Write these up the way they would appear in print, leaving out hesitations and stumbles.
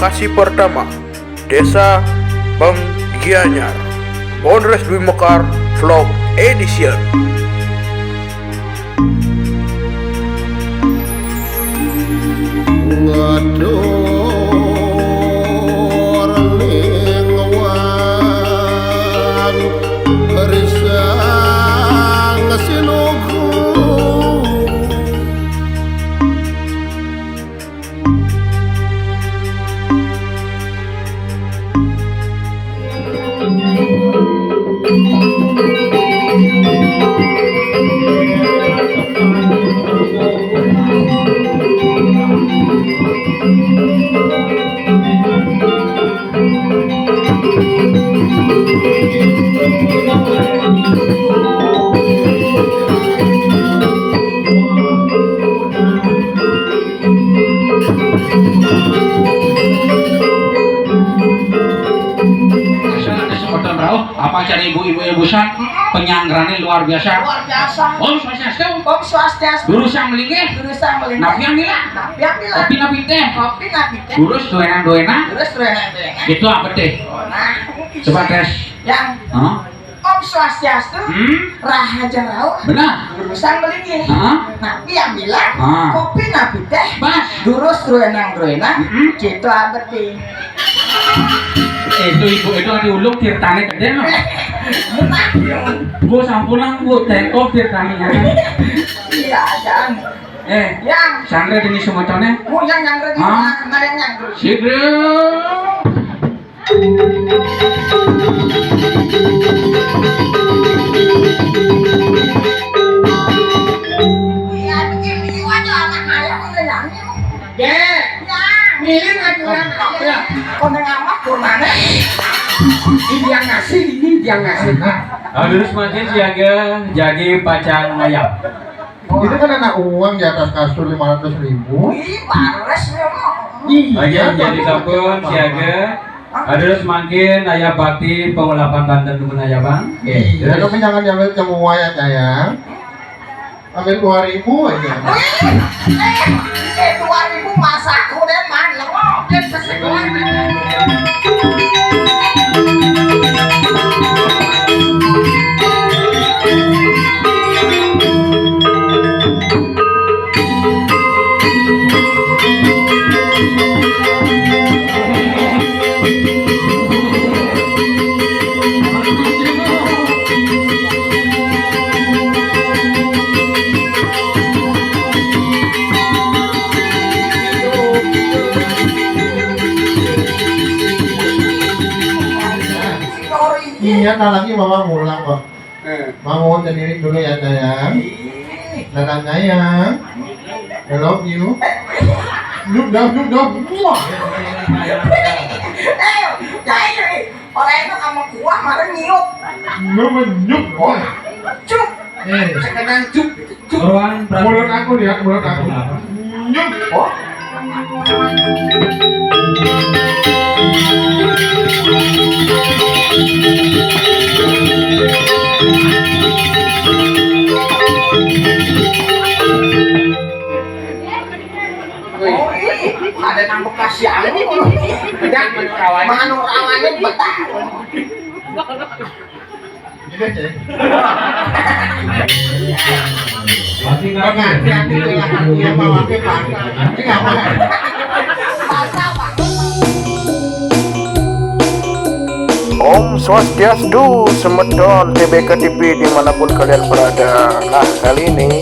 lokasi pertama, Desa Penggianyar, Polres Dwi Mekar, Vlog Edition. Apa cari ibu-ibu san penyanggarannya luar biasa. Luar biasa. Om Swastiastu. Om Swastiastu. Guru sang melinggih. Guru sang melinggih. Napi yang bilang. Napi yang bilang. Kopi napi teh. Kopi napi teh. Gurus doenan. Gurus doenan. Itu apa teh? Nah, coba tes. Yang Hah? Om Swastiastu. Rahaja rauh. Benar. Guru sang melinggih. Napi yang bilang. Kopi napi teh. Bas. Gurus doenan. Gitu apa teh? Itu ibu itu diuluk tirtane gede mah. Gua sampunan gua teko tirtane. Iya, jangan. Yang sangre dini sumotone. Oh, yang nyangre di mana yang nyangre? Sigre. Iya, begini aja anak ayah udah nyanyi. Milih aturan ya. Koneng amat kurmane. Ini yang ngasih. Harus makin siaga jadi pacang ayam. Itu kan anak uang di atas kasur 500.000. Ih, bares ya. Aja jadi sabun siaga. Harus makin ayah bakti pengulapan Banten Dumun ayah bang. Iya, tapi jangan diambil semua ya sayang. Ambil 2.000 aja. 2.000 masaku deh mana lo? Dia kesekolah. Iya, lagi mama pulang kok. Mama mau sendiri dulu ya sayang. Dadah sayang. I love you. Duk. Jadi orang itu sama kuah marah nyiuk. Menyuk boy. Cuk. Sekarang cuk. Ruang Mulut aku dia, mulut aku. Nyuk. Oh. Ada nang Bekasi anu. Bedak manurawannya betah. Hati-hati ya bawa ke Pak. Ini apa? Om Swastiastu, Semedon TBK TV dimanapun kalian berada. Nah, kali ini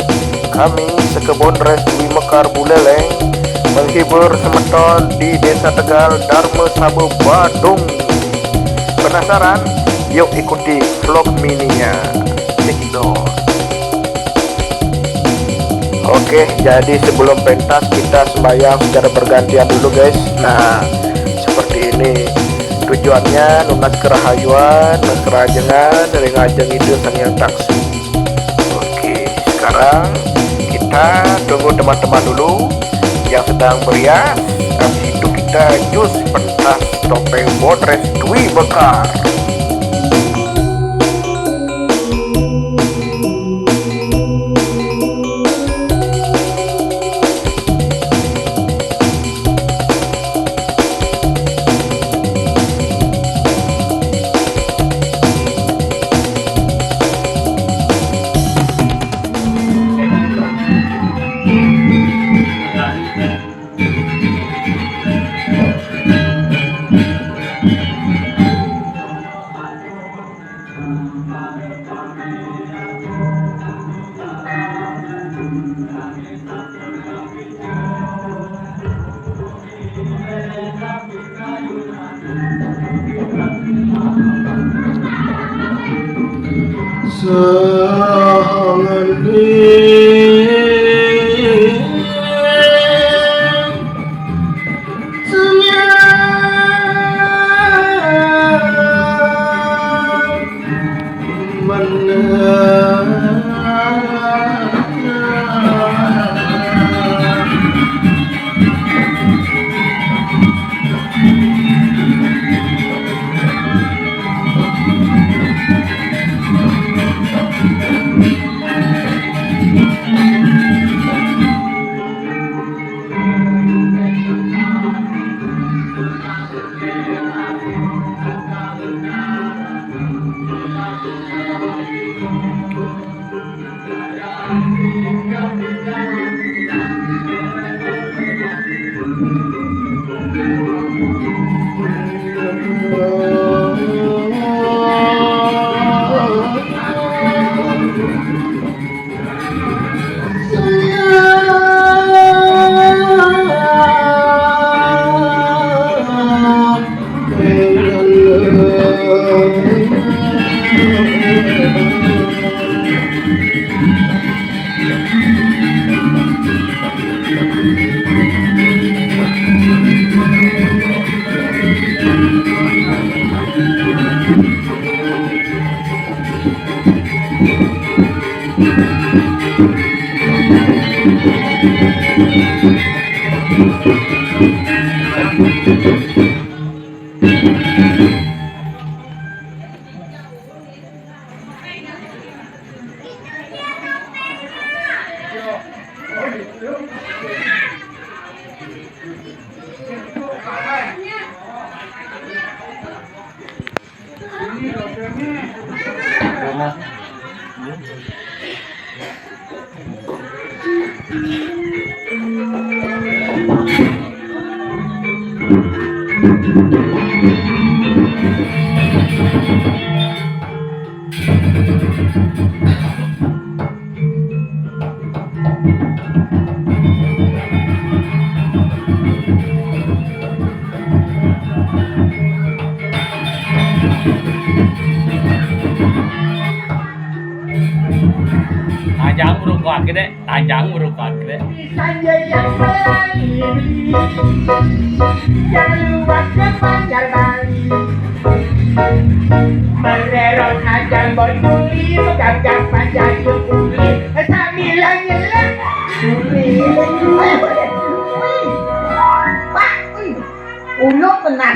kami sekebun res Dwi Mekar Buleleng menghibur Semedon di Desa Tegal, Dharma Sabu, Badung. Penasaran? Yuk ikuti vlog mininya. Cekidot. Oke, jadi sebelum pentas kita sembahyang secara bergantian dulu guys. Nah, seperti ini tujuannya lunas kerahayuan, lunas kerajengan dari ngajeng itu sang yang taksi. Oke, sekarang kita tunggu teman-teman dulu yang sedang berias. Habis itu kita jus pentas topeng Polres Dwi Mekar. Tajang merupakan gede. Saja yang melayani, jangan lupa ke Banjarbaru. Mererot ajang berduli, megagap panjang kuli, sambil nyelam kuli. Pak, ulung benar.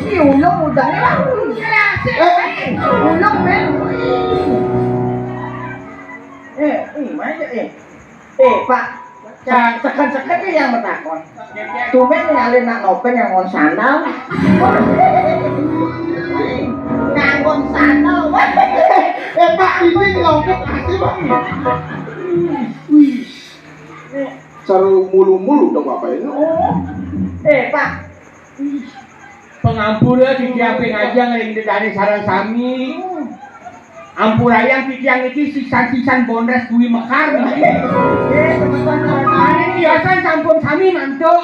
Ini ulung udangnya lah. Ulung men. Pak, sekan-sekan yang metakon. Tumen ngalih nak nopen yang ngon sandal. Ngon sandal. Pak, ini ngelongkep asli Pak. Wih, cara mulu-mulu dong Bapak ini. Pak, pengampura di diaping aja ngering dari sarang sami. Ampurayang titiang iki sisan-sisan bonres duwi mekar iki. Teman-teman, biasa sampun sami mantuk.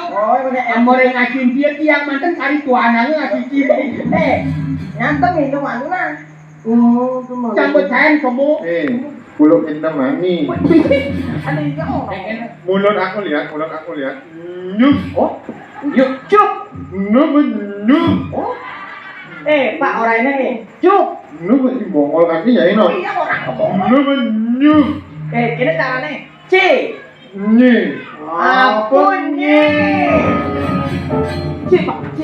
Amore ngajin dia tiang manten kari tuanange ngaji ciri. Nyantem itu manuna. Oh, teman. Sambut jaen kamu. Mulut ente mami. Ada iki Mulut aku lihat. Nyuk. Oh, yuk cup. Nyuk. Oh. Pak orangnya nih. Cup. Nyuk bongol kaki ya ini. Iya orang. Nyuk. Ini caranya. C. Nye. Ampun nye. C Pak. C.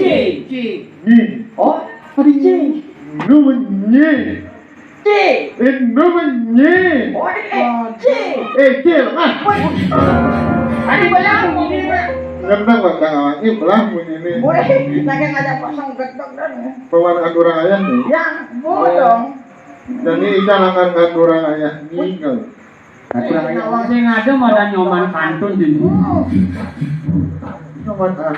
Nye. Oh, tadi C. Nye. C. Nye. Oh, C. C lah. Tadi belang ini Pak. Ngentang batang ini belah ini. Boleh, lagi ngajak pasang gedok dan. Pewarna durang ayah nih. Ya, boleh dong. Dan ini ikan akan durang ayah nih kalau. Kurang aja wong sing ngado malah nyoman pantun di. Nyoman kan.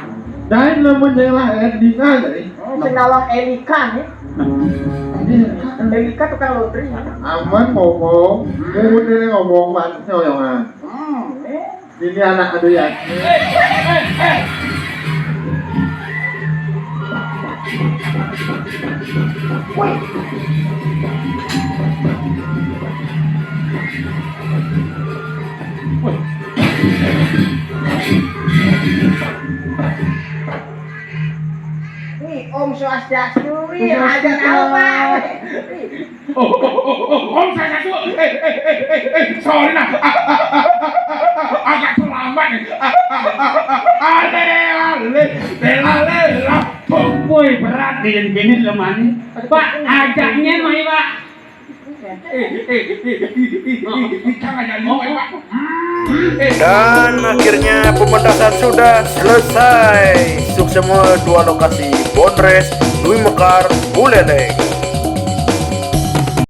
Dan namanya lah Erdika jadi. Senawang Elikan ya. Delika tukang lotre. Aman ngomong, mumun ini ngomong macam yang mana? Ini anak aduh ya. Nih, Om Swastiastu, ada apa? Om saya tuh, sorry nah, agak terlambat nih. Lela, boy berat gini lemani. Pak, ajaknya mai Pak. Dan akhirnya pementasan sudah selesai. Sukses semua dua lokasi Bonres, Dwi Mekar, Buleleng.